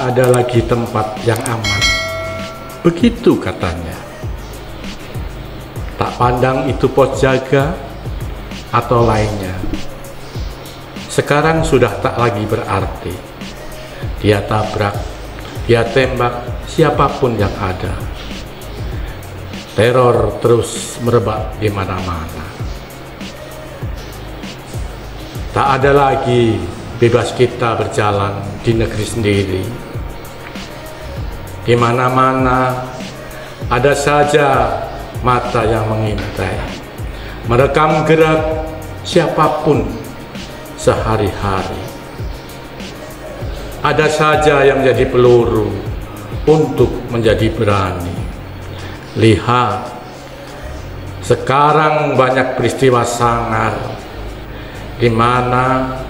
tak ada lagi tempat yang aman. Begitu katanya. Tak pandang itu pos jaga atau lainnya. Sekarang sudah tak lagi berarti. Dia tabrak, dia tembak siapapun yang ada. Teror terus merebak di mana-mana. Tak ada lagi bebas kita berjalan di negeri sendiri. Di mana-mana ada saja mata yang mengintai, merekam gerak siapapun sehari-hari. Ada saja yang menjadi peluru untuk menjadi berani. Lihat, sekarang banyak peristiwa sangar di mana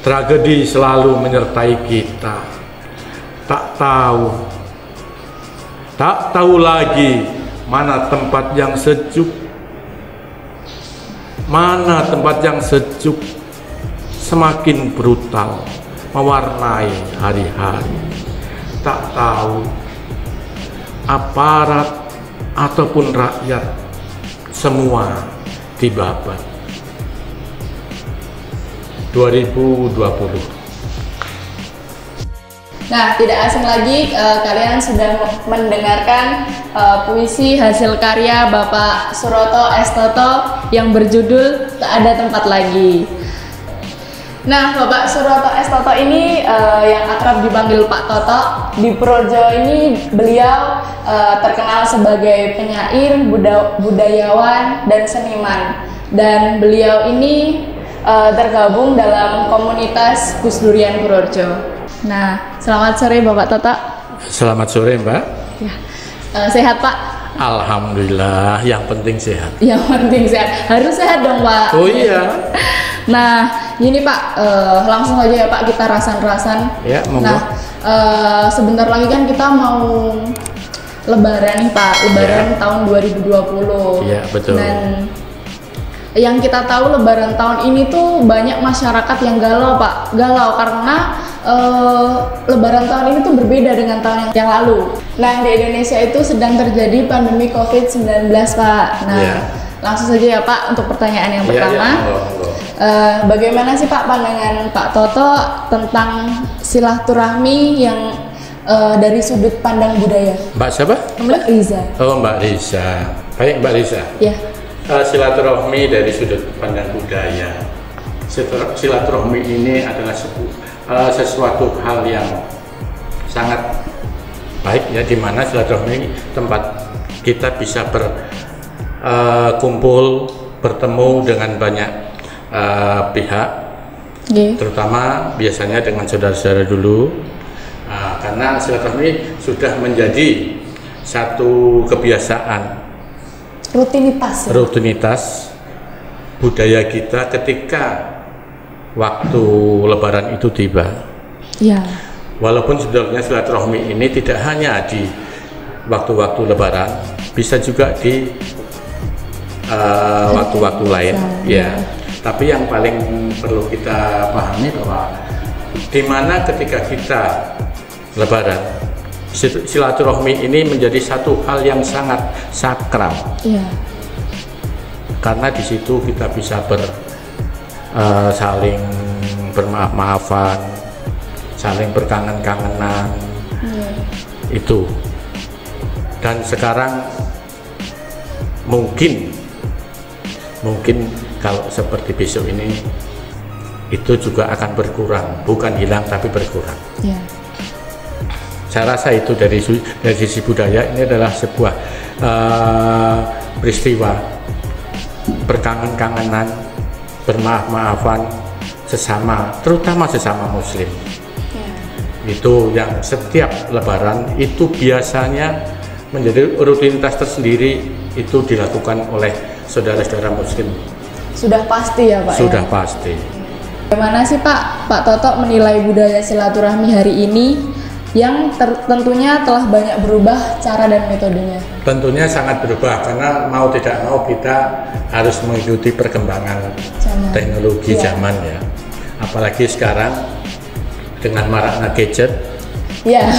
tragedi selalu menyertai kita. Tak tahu lagi mana tempat yang sejuk, mana tempat yang sejuk. Semakin brutal mewarnai hari-hari. Tak tahu aparat ataupun rakyat, semua dibabat. 2020. Nah, tidak asing lagi kalian sudah mendengarkan puisi hasil karya Bapak Suroto S. Toto yang berjudul Tak Ada Tempat Lagi. Nah, Bapak Suroto S. Toto ini yang akrab dipanggil Pak Toto, di Projo ini beliau terkenal sebagai penyair, budayawan, dan seniman. Dan beliau ini tergabung dalam komunitas Gus Durian Purworejo. Nah, selamat sore Bapak Toto. Selamat sore Mbak. Ya. Sehat Pak? Alhamdulillah, yang penting sehat. Yang penting sehat, harus sehat dong Pak. Oh iya. Nah, ini Pak, langsung aja ya Pak kita rasan-rasan. Ya, monggo. Nah, sebentar lagi kan kita mau Lebaran nih Pak, Lebaran ya. Tahun 2020. Iya betul. Dan yang kita tahu Lebaran tahun ini tuh banyak masyarakat yang galau Pak, galau karena Lebaran tahun ini tuh berbeda dengan tahun yang lalu. Nah, di Indonesia itu sedang terjadi pandemi COVID-19 Pak. Nah, langsung saja ya Pak untuk pertanyaan yang pertama. Bagaimana sih Pak pandangan Pak Toto tentang silaturahmi yang dari sudut pandang budaya? Mbak siapa? Mbak Riza. Oh Mbak Riza. Baik Mbak Riza. Ya. Silaturahmi dari sudut pandang budaya. Silaturahmi ini adalah sesuatu hal yang sangat baik ya, di mana silaturahmi tempat kita bisa berkumpul, bertemu dengan banyak pihak, terutama biasanya dengan saudara-saudara dulu, karena silaturahmi sudah menjadi satu kebiasaan. Rutinitas budaya kita ketika waktu Lebaran itu tiba. Ya. Walaupun sebenarnya silaturahmi ini tidak hanya di waktu-waktu Lebaran, bisa juga di waktu-waktu lain. Ya. Tapi yang paling perlu kita pahami bahwa di mana ketika kita Lebaran, silaturahmi ini menjadi satu hal yang sangat sakral. Iya. Karena di situ kita bisa saling bermaaf-maafan, saling berkangen-kangenan. Iya. Itu. Dan sekarang mungkin kalau seperti besok ini itu juga akan berkurang, bukan hilang tapi berkurang. Iya. Saya rasa itu dari sisi budaya ini adalah sebuah peristiwa berkangen-kangenan, bermaaf-maafan sesama, terutama sesama Muslim. Ya. Itu yang setiap Lebaran itu biasanya menjadi rutinitas tersendiri, itu dilakukan oleh saudara-saudara Muslim. Sudah pasti ya Pak? Sudah pasti. Bagaimana sih Pak Toto menilai budaya silaturahmi hari ini yang tentunya telah banyak berubah cara dan metodenya? Tentunya sangat berubah, karena mau tidak mau kita harus mengikuti perkembangan teknologi zaman ya. Apalagi sekarang dengan maraknya gadget, Ya.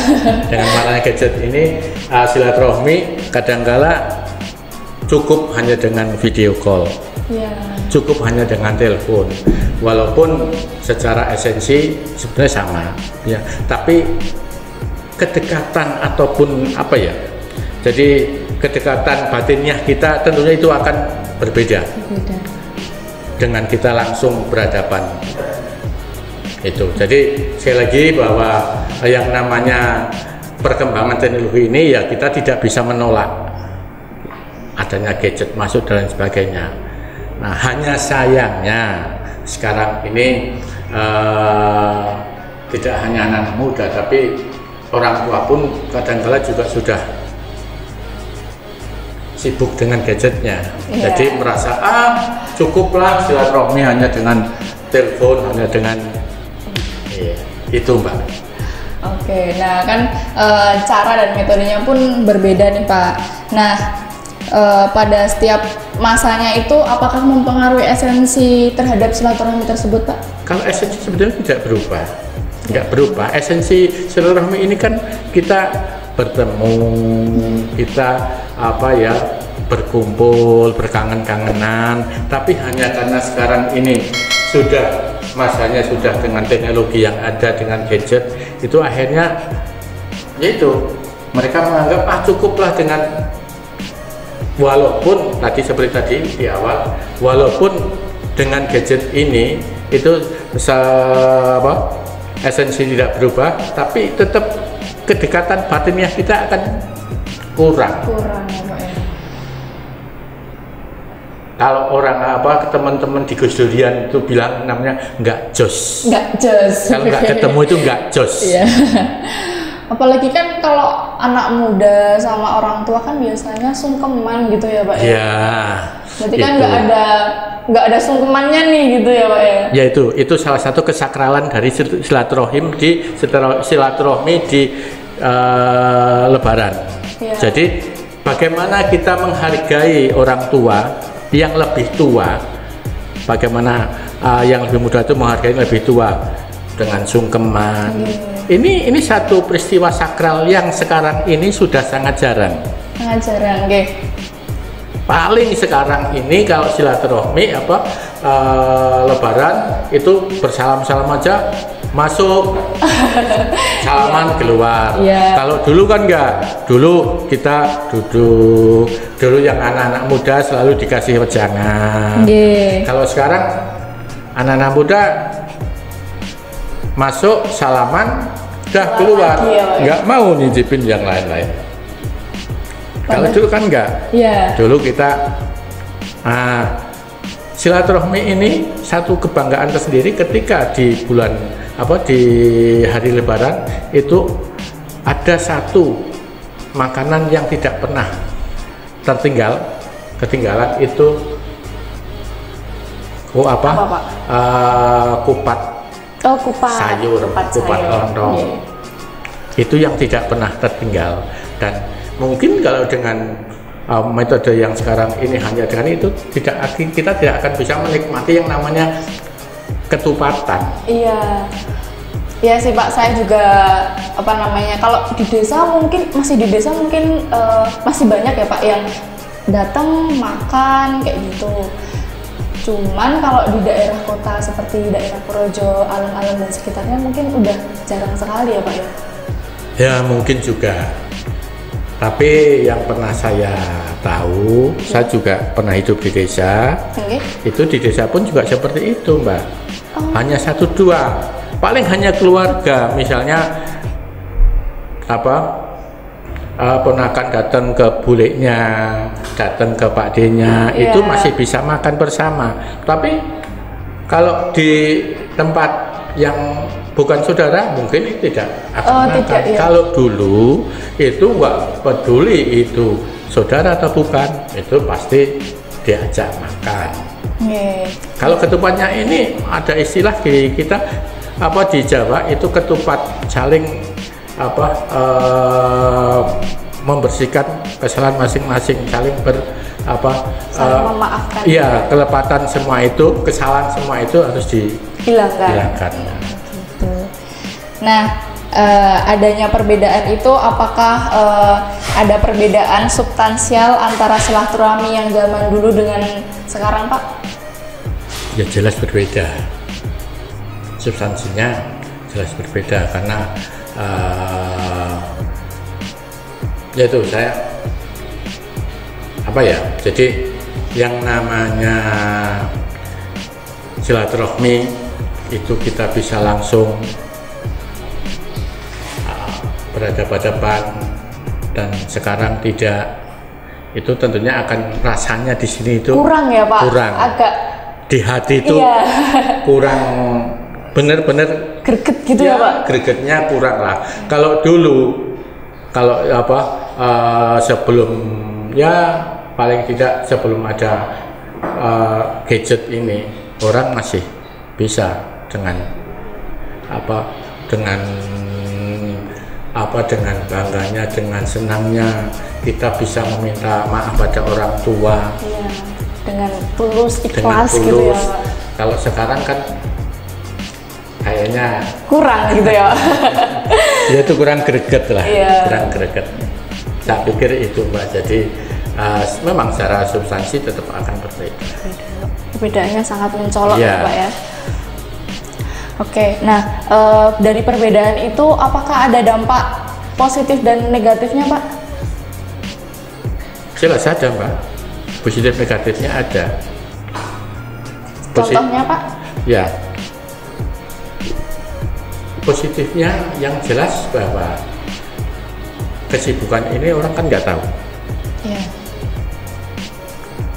Dengan maraknya gadget ini, silaturahmi kadangkala cukup hanya dengan video call, cukup hanya dengan telepon, walaupun secara esensi sebenarnya sama, ya. Tapi kedekatan ataupun apa ya? Jadi kedekatan batinnya kita tentunya itu akan berbeda dengan kita langsung berhadapan. Itu. Jadi sekali lagi bahwa yang namanya perkembangan teknologi ini ya kita tidak bisa menolak adanya gadget masuk dan sebagainya. Nah, hanya sayangnya sekarang ini tidak hanya anak muda tapi orang tua pun kadang-kala juga sudah sibuk dengan gadgetnya. Jadi merasa cukuplah silaturahmi hanya dengan telepon, hanya dengan itu, Mbak. Oke, nah kan cara dan metodenya pun berbeda nih, Pak. Nah, pada setiap masanya itu apakah mempengaruhi esensi terhadap silaturahmi tersebut, Pak? Kalau esensi sebenarnya tidak berubah, nggak berubah. Esensi silaturahmi ini kan kita bertemu, kita berkumpul, berkangen-kangenan. Tapi hanya karena sekarang ini masanya sudah dengan teknologi yang ada dengan gadget, itu akhirnya yaitu mereka menganggap cukuplah dengan, walaupun tadi seperti tadi di awal, walaupun dengan gadget ini itu esensi tidak berubah, tapi tetap kedekatan batinnya kita akan kurang ya. Kalau orang teman-teman di Gus Durian itu bilang namanya nggak jos. Kalau nggak ketemu itu nggak jos. Iya. Apalagi kan kalau anak muda sama orang tua kan biasanya sungkeman gitu ya, Pak. Iya. Berarti kan nggak ada sungkemannya nih gitu ya, Pak ya. Ya itu salah satu kesakralan dari silaturahmi di Lebaran. Ya. Jadi bagaimana kita menghargai orang tua yang lebih tua, bagaimana yang lebih muda itu menghargai yang lebih tua dengan sungkeman. Ini satu peristiwa sakral yang sekarang ini sudah sangat jarang. Paling sekarang ini kalau silaturahmi Lebaran itu bersalam-salam aja, masuk salaman keluar. Kalau dulu kan enggak, dulu kita duduk, dulu yang anak-anak muda selalu dikasih wejangan. Kalau sekarang anak-anak muda masuk salaman udah keluar, nggak mau nyicipin yang lain-lain. Kalau dulu kan enggak, dulu kita silaturahmi ini satu kebanggaan tersendiri ketika di bulan di hari Lebaran itu ada satu makanan yang tidak pernah ketinggalan itu kupat sayur, kupat lontong. Itu yang tidak pernah tertinggal, dan mungkin kalau dengan metode yang sekarang ini hanya dengan itu kita tidak akan bisa menikmati yang namanya ketupatan. Iya sih, Pak, saya juga kalau di desa mungkin masih banyak ya, Pak, yang datang makan kayak gitu. Cuman kalau di daerah kota seperti daerah Projo, alun-alun dan sekitarnya mungkin udah jarang sekali ya, Pak ya. Ya mungkin juga. Tapi yang pernah saya tahu, saya juga pernah hidup di desa. Itu di desa pun juga seperti itu, Mbak. Hanya 1-2, paling hanya keluarga, misalnya ponakan datang ke bulenya, datang ke Pak D-nya, itu masih bisa makan bersama. Tapi kalau di tempat yang bukan saudara mungkin tidak akan makan. Kalau dulu itu nggak peduli itu saudara atau bukan, itu pasti diajak makan. Kalau ketupatnya ini ada istilah di kita di Jawa itu ketupat saling membersihkan kesalahan masing-masing, saling memaafkan. Iya, kelepatan semua itu, kesalahan semua itu harus dihilangkan. Gitu. Nah, adanya perbedaan itu, apakah ada perbedaan substansial antara silaturahmi yang zaman dulu dengan sekarang, Pak? Ya jelas berbeda, substansinya jelas berbeda karena yaitu saya jadi yang namanya silaturahmi itu kita bisa langsung berhadapan-hadapan, dan sekarang tidak. Itu tentunya akan rasanya di sini itu kurang ya, Pak, kurang, agak di hati itu kurang, bener-bener greget gitu ya, Pak. Gregetnya kurang lah. Kalau dulu sebelum paling tidak sebelum ada gadget ini, orang masih bisa dengan bangganya, dengan senangnya kita bisa meminta maaf pada orang tua. Iya, dengan tulus, ikhlas gitu ya, Pak. Kalau sekarang kan kayaknya kurang gitu ya, Pak. Ya itu kurang greget lah, kurang greget. Saya pikir itu, Mbak. Jadi memang secara substansi tetap akan berbeda. Perbedaannya sangat mencolok ya, Pak ya. Oke, nah dari perbedaan itu apakah ada dampak positif dan negatifnya, Pak? Jelas ada, Mbak. Positif negatifnya ada. Contohnya, Pak? Ya, positifnya yang jelas bahwa kesibukan ini orang kan nggak tahu. Iya.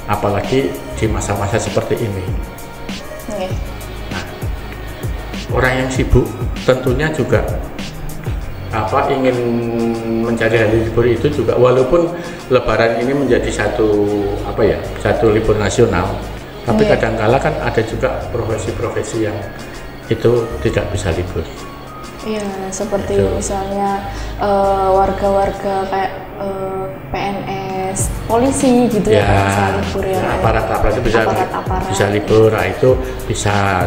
Apalagi di masa-masa seperti ini. Nah, orang yang sibuk tentunya juga ingin mencari hari libur itu juga, walaupun Lebaran ini menjadi satu libur nasional, tapi kadangkala kan ada juga profesi-profesi yang itu tidak bisa libur. Iya, seperti misalnya warga-warga kayak PNS, polisi gitu ya, bisa libur ya. Aparat-aparat itu bisa libur, nah itu bisa.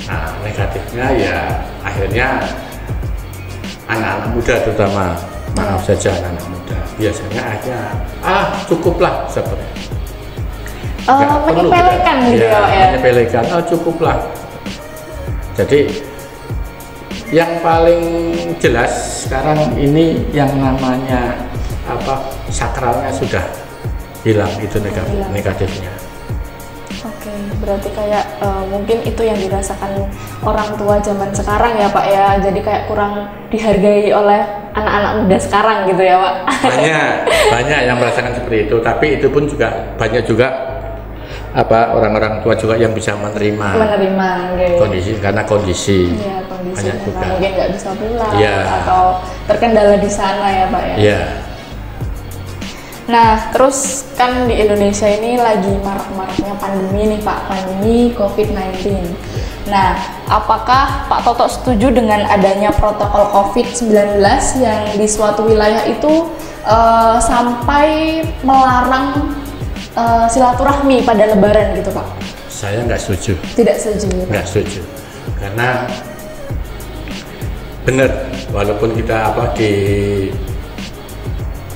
Nah, negatifnya ya akhirnya anak-anak muda terutama, maaf saja anak-anak muda, biasanya akhirnya cukuplah seperti menyepelekan gitu ya, menyepelekan, cukuplah. Jadi yang paling jelas sekarang ini yang namanya sakralnya sudah hilang, itu negatifnya. Oke, berarti kayak mungkin itu yang dirasakan orang tua zaman sekarang ya, Pak ya. Jadi kayak kurang dihargai oleh anak-anak muda sekarang gitu ya, Pak. Banyak yang merasakan seperti itu, tapi itu pun juga banyak juga orang-orang tua juga yang bisa menerima kondisi, karena kondisi banyak juga mungkin nggak bisa pulang atau terkendala di sana ya, Pak ya. Iya. Nah, terus kan di Indonesia ini lagi marak-maraknya pandemi nih, Pak, pandemi COVID-19. Nah, apakah Pak Toto setuju dengan adanya protokol COVID-19 yang di suatu wilayah itu sampai melarang silaturahmi pada Lebaran gitu, Pak? Saya nggak setuju. Tidak setuju. Nggak setuju, karena benar, walaupun kita di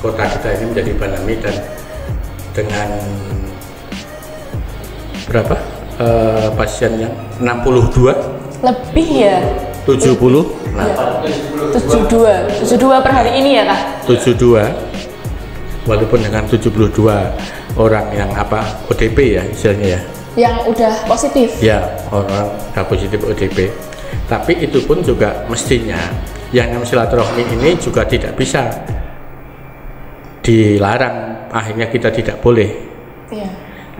kota kita ini menjadi pandemi, dan dengan berapa pasien yang 62 lebih ya, 70 72 per hari ini ya, Kak? 72, walaupun dengan 72 orang yang ODP ya istilahnya ya, yang udah positif ya, orang udah positif ODP, tapi itu pun juga mestinya yang namanya silaturahmi ini juga tidak bisa dilarang, akhirnya kita tidak boleh.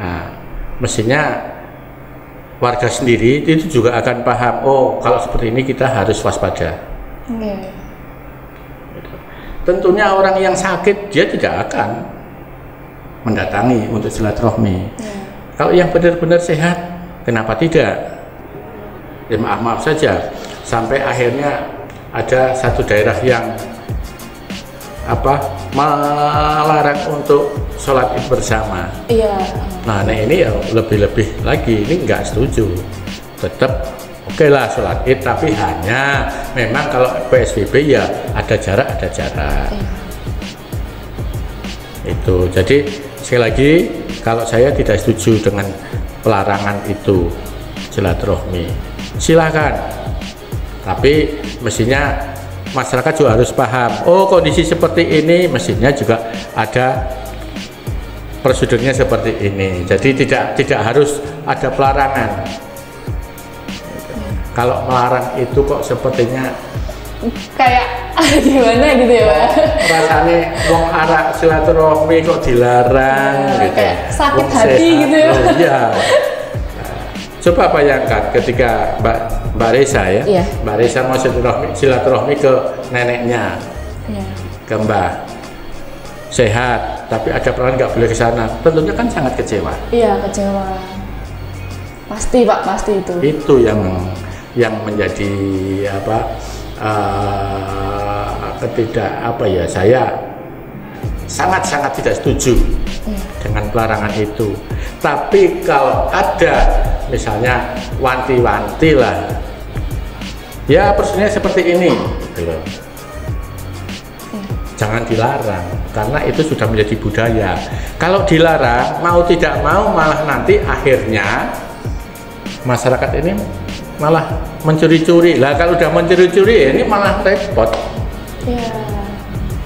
Nah, mestinya warga sendiri itu juga akan paham, kalau seperti ini kita harus waspada. Tentunya orang yang sakit dia tidak akan mendatangi untuk silaturahmi. Kalau yang benar-benar sehat, kenapa tidak? Ya maaf saja, sampai akhirnya ada satu daerah yang melarang untuk sholat id bersama. Nah ini ya lebih-lebih lagi, ini nggak setuju. Tetap oke lah sholat id, tapi hanya memang kalau PSBB ya ada jarak. Itu jadi sekali lagi kalau saya tidak setuju dengan pelarangan itu silaturahmi, silakan, tapi mestinya masyarakat juga harus paham, oh kondisi seperti ini mestinya juga ada prosedurnya seperti ini, jadi tidak harus ada pelarangan. Kalau melarang itu kok sepertinya kayak gimana gitu ya Pak? Rasanya wong arak silaturahmi kok dilarang gitu. Kayak sakit Wong hati sehat, gitu ya. Iya. Coba bayangkan ketika Mbak Reza ya, Iya. Mbak Reza mau silaturahmi ke neneknya, Iya. ke Mbah, sehat, tapi ada peran nggak boleh ke sana, tentunya kan sangat kecewa. Iya, kecewa. Pasti Pak, pasti itu. Itu yang menjadi saya sangat tidak setuju dengan pelarangan itu. Tapi kalau ada misalnya wanti-wanti lah, ya prosedurnya seperti ini gitu loh. Jangan dilarang karena itu sudah menjadi budaya. Kalau dilarang mau tidak mau malah nanti akhirnya masyarakat ini malah mencuri-curi. Lah kalau udah mencuri-curi ini malah repot. Iya.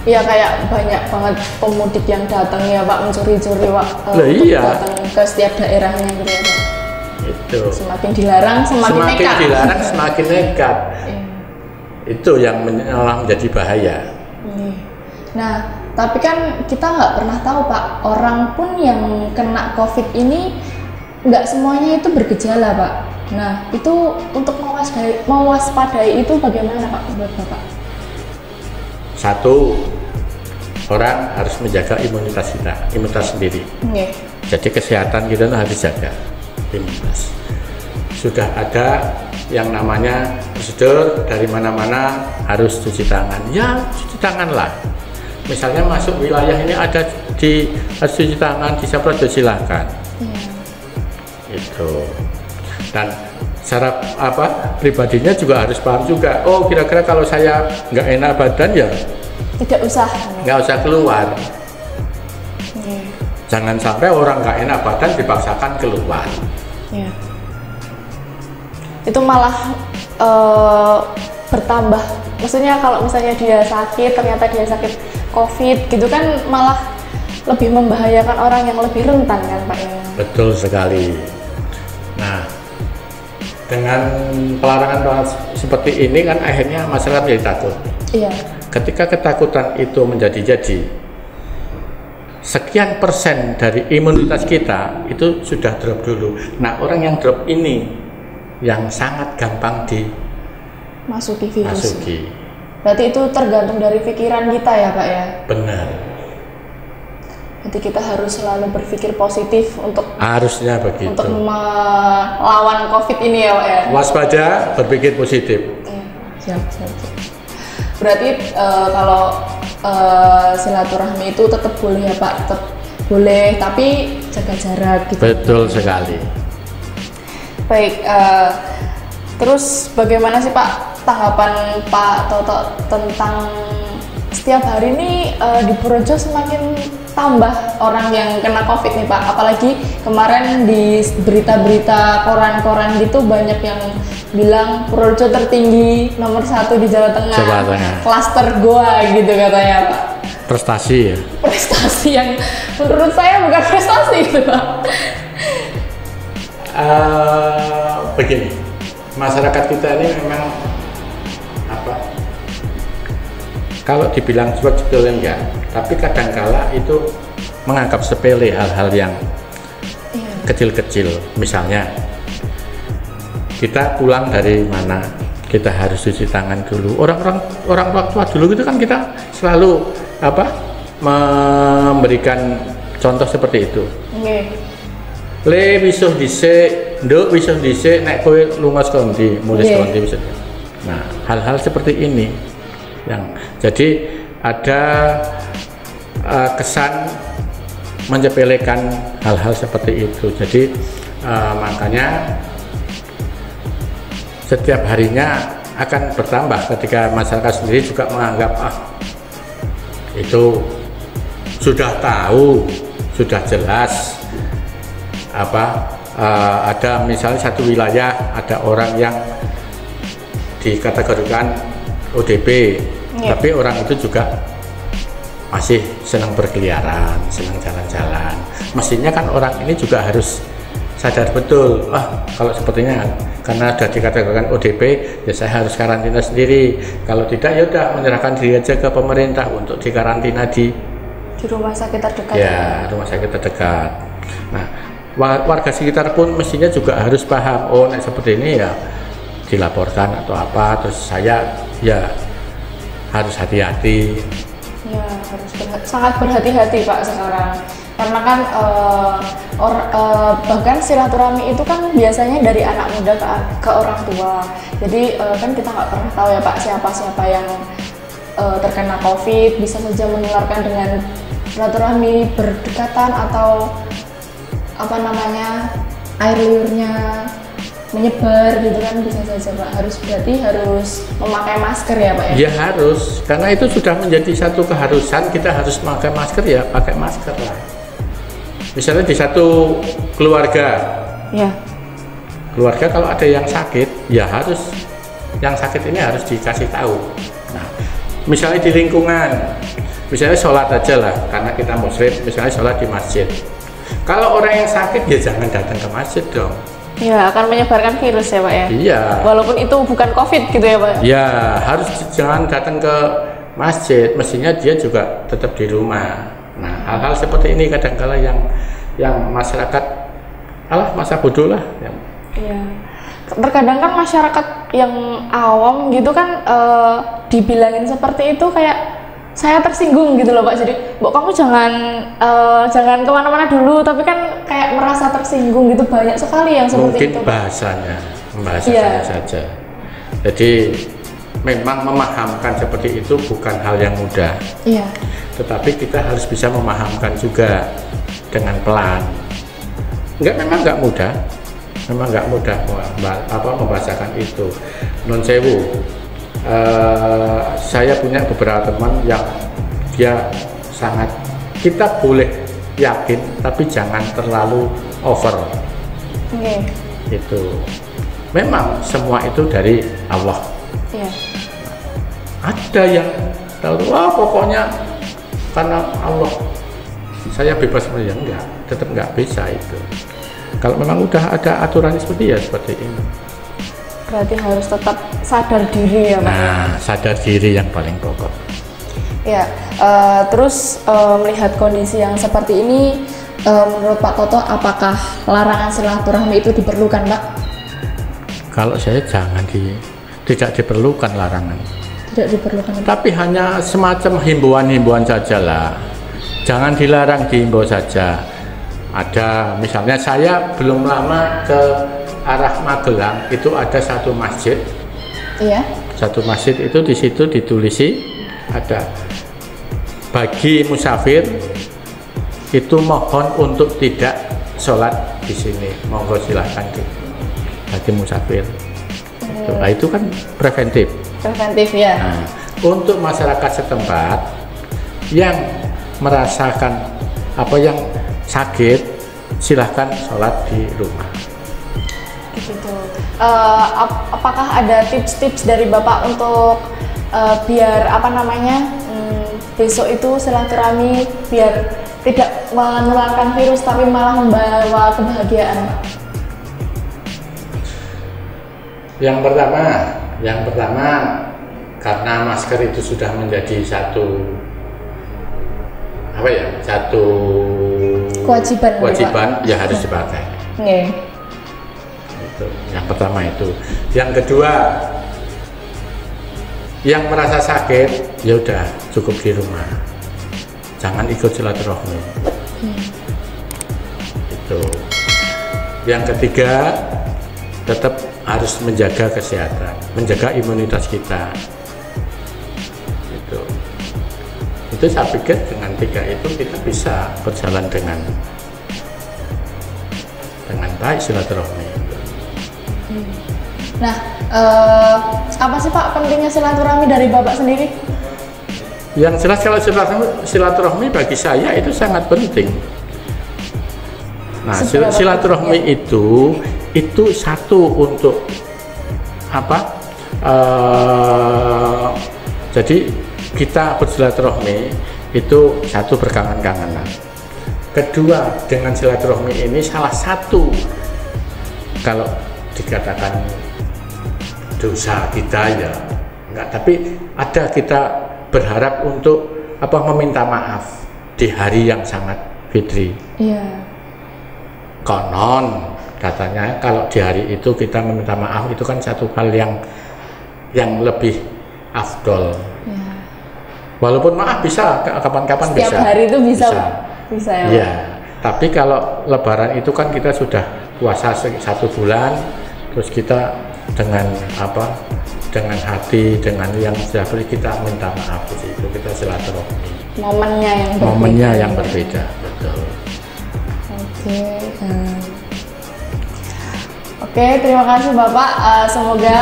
Iya, kayak banyak banget pemudik yang datang ya Pak, mencuri-curi Pak. Iya. Datang ke setiap daerahnya gitu ya Pak. Itu. Semakin dilarang semakin nekat. Dilarang semakin nekat. Iya. Itu yang malah menjadi bahaya. Nah, tapi kan kita nggak pernah tahu Pak, orang pun yang kena COVID ini nggak semuanya itu bergejala Pak. Nah, itu untuk mewaspadai itu bagaimana Pak menurut Bapak? Satu, orang harus menjaga imunitas sendiri. Jadi kesehatan kita harus dijaga, imunitas. Sudah ada yang namanya prosedur dari mana-mana harus cuci tangan. Ya, cuci tangan lah. Misalnya masuk wilayah ini ada harus cuci tangan, disemprot, silahkan. Itu. Dan secara pribadinya juga harus paham juga. Oh, kira-kira kalau saya nggak enak badan ya nggak usah keluar. Jangan sampai orang nggak enak badan dipaksakan keluar. Itu malah bertambah. Maksudnya kalau misalnya dia sakit, ternyata dia sakit COVID gitu kan, malah lebih membahayakan orang yang lebih rentan kan Pak ya. Betul sekali. Nah, dengan pelarangan seperti ini kan akhirnya masyarakat menjadi takut. Iya. Ketika ketakutan itu menjadi-jadi, sekian persen dari imunitas kita itu sudah drop dulu. Nah, orang yang drop ini yang sangat gampang masuki virus. Berarti itu tergantung dari pikiran kita ya Pak ya? Benar. Jadi kita harus selalu berpikir positif untuk harusnya begitu. Untuk melawan COVID ini ya Pak ya? Waspada, berpikir positif. Siap. Berarti kalau silaturahmi itu tetap boleh ya Pak? Tetap boleh, tapi jaga jarak gitu. Betul sekali. Baik, terus bagaimana sih Pak tanggapan Pak Toto tentang setiap hari ini di Purworejo semakin tambah orang yang kena COVID nih Pak, apalagi kemarin di berita-berita koran-koran gitu banyak yang bilang Purworejo tertinggi nomor 1 di Jawa Tengah, klaster goa gitu katanya Pak. Prestasi ya? Prestasi yang menurut saya bukan prestasi itu Pak. Begini, masyarakat kita ini memang kalau dibilang sepele enggak, tapi kadangkala itu menganggap sepele hal-hal yang kecil-kecil. Misalnya kita pulang dari mana, kita harus cuci tangan dulu. Orang tua dulu itu kan kita selalu memberikan contoh seperti itu. Le wisuh dhisik, nduk wisuh dhisik, nek kowe lunga saka ndi, mulih saka ndi wis. Nah, hal-hal seperti ini yang jadi ada kesan menyepelekan hal-hal seperti itu. Jadi makanya setiap harinya akan bertambah ketika masyarakat sendiri juga menganggap itu sudah tahu, sudah jelas ada misalnya satu wilayah ada orang yang dikategorikan ODP, tapi orang itu juga masih senang berkeliaran, senang jalan-jalan. Mestinya kan orang ini juga harus sadar betul, kalau sepertinya karena sudah dikategorikan ODP, ya saya harus karantina sendiri. Kalau tidak, ya udah menyerahkan diri aja ke pemerintah untuk dikarantina di rumah sakit terdekat. Ya, rumah sakit terdekat. Nah, warga sekitar pun mestinya juga harus paham, seperti ini ya dilaporkan atau apa, terus saya ya harus hati-hati. Ya, harus sangat berhati-hati Pak sekarang. Karena kan bahkan silaturahmi itu kan biasanya dari anak muda ke orang tua. Jadi kan kita nggak pernah tahu ya Pak siapa yang terkena COVID, bisa saja menularkan dengan silaturahmi berdekatan atau air liurnya menyebar gitu kan, bisa saja Pak. Berarti harus memakai masker ya Pak ya? Ya harus, karena itu sudah menjadi satu keharusan, kita harus memakai masker, ya pakai masker lah. Misalnya di satu keluarga, keluarga kalau ada yang sakit, ya harus yang sakit ini harus dikasih tahu. Nah, misalnya di lingkungan, misalnya sholat aja lah, karena kita muslim, misalnya sholat di masjid. Kalau orang yang sakit, ya jangan datang ke masjid dong. Ya, akan menyebarkan virus ya Pak ya? Iya. Walaupun itu bukan COVID gitu ya Pak? Ya, harus jangan datang ke masjid, mestinya dia juga tetap di rumah. Nah, hal-hal seperti ini kadang-kala yang masyarakat masa bodoh lah. Iya. Terkadang kan masyarakat yang awam gitu kan dibilangin seperti itu kayak saya tersinggung gitu loh Pak. Jadi, kamu jangan kemana-mana dulu, tapi kan kayak merasa tersinggung gitu, banyak sekali yang seperti itu. Mungkin bahasanya saja. Jadi memang memahamkan seperti itu bukan hal yang mudah. Iya. Tetapi kita harus bisa memahamkan juga dengan pelan. Memang nggak mudah membahasakan itu. Non sewu. Saya punya beberapa teman yang dia sangat, kita boleh yakin tapi jangan terlalu over. Itu memang semua itu dari Allah. Ada yang tahu pokoknya karena Allah saya bebas, ya enggak, tetap nggak bisa itu. Kalau memang udah ada aturan seperti ini. Berarti harus tetap sadar diri ya Pak? Nah, sadar diri yang paling pokok. Ya, terus melihat kondisi yang seperti ini, menurut Pak Toto, apakah larangan silaturahmi itu diperlukan Pak? Kalau saya tidak diperlukan larangan. Tidak diperlukan. Tapi hanya semacam himbauan-himbauan saja lah. Jangan dilarang, dihimbau saja. Ada, misalnya saya belum lama ke arah Magelang, itu ada satu masjid. Iya. Satu masjid itu di situ ditulisi ada bagi musafir itu mohon untuk tidak sholat di sini. Monggo silahkan bagi musafir. Nah, itu kan preventif. Preventif ya. Nah, untuk masyarakat setempat yang merasakan yang sakit, silahkan sholat di rumah. Gitu. Apakah ada tips-tips dari Bapak untuk biar besok itu silaturahmi biar tidak menularkan virus tapi malah membawa kebahagiaan? Yang pertama karena masker itu sudah menjadi satu kewajiban ya harus dipakai. Itu yang pertama itu. Yang kedua, yang merasa sakit ya udah cukup di rumah, jangan ikut silaturahmi. Itu. Yang ketiga, tetap harus menjaga kesehatan, menjaga imunitas kita. Itu saya pikir dengan 3 itu kita bisa berjalan dengan Nah, Apa sih Pak pentingnya silaturahmi dari Bapak sendiri? Yang jelas kalau silaturahmi bagi saya itu sangat penting. Nah, silaturahmi itu satu untuk apa? Jadi kita bersilaturahmi itu satu berkangen-kangenan. Kedua, dengan silaturahmi ini salah satu kalau dikatakan dosa kita ya enggak, tapi ada kita berharap untuk meminta maaf di hari yang sangat fitri. Iya. Konon katanya kalau di hari itu kita meminta maaf itu kan satu hal yang lebih afdol. Iya. Walaupun maaf bisa kapan-kapan bisa. Setiap hari itu bisa ya. Iya. Tapi kalau Lebaran itu kan kita sudah puasa 1 bulan, terus kita dengan dengan hati, dengan yang sudah beri kita minta maaf di situ, kita silaturahmi. Momennya yang berbeda, betul. Oke. Oke, terima kasih Bapak. Semoga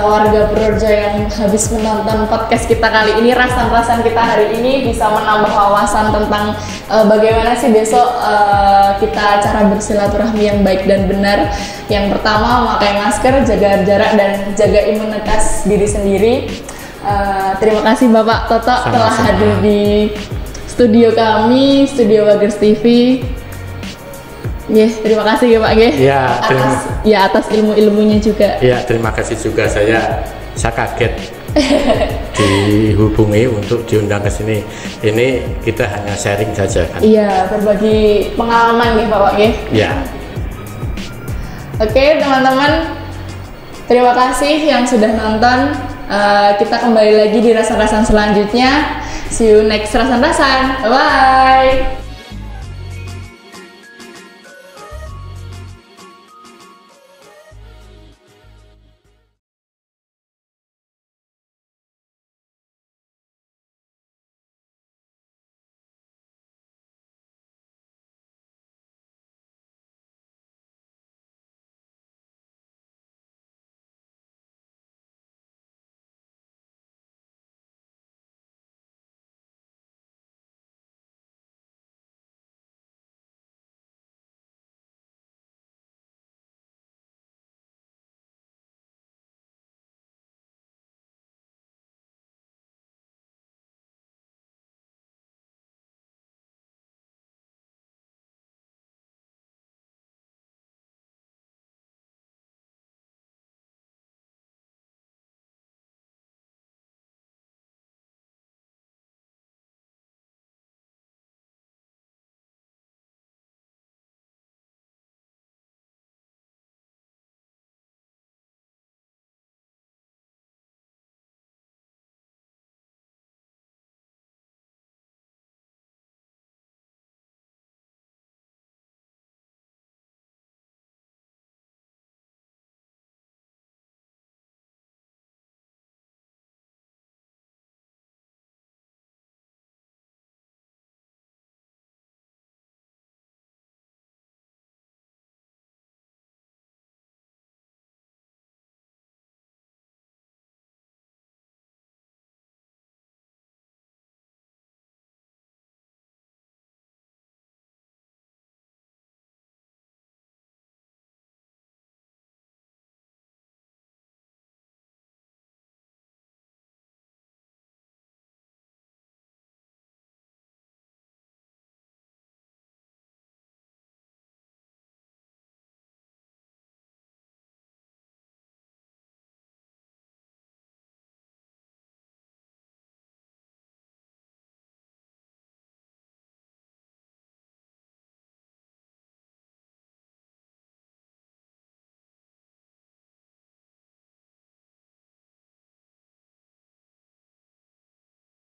warga Purworejo yang habis menonton podcast kita kali ini, rasan-rasan kita hari ini bisa menambah wawasan tentang bagaimana sih besok kita cara bersilaturahmi yang baik dan benar. Yang pertama, memakai masker, jaga jarak, dan jaga imunitas diri sendiri. Terima kasih Bapak Toto telah hadir di studio kami, Studio Bagers TV. Terima kasih ya Pak atas ilmu-ilmunya juga. Ya, terima kasih juga, saya kaget dihubungi untuk diundang ke sini. Ini kita hanya sharing saja kan. Iya, berbagi pengalaman nih Bapak ya. Oke, teman-teman, terima kasih yang sudah nonton. Kita kembali lagi di rasan-rasan selanjutnya. See you next rasan-rasan. Bye.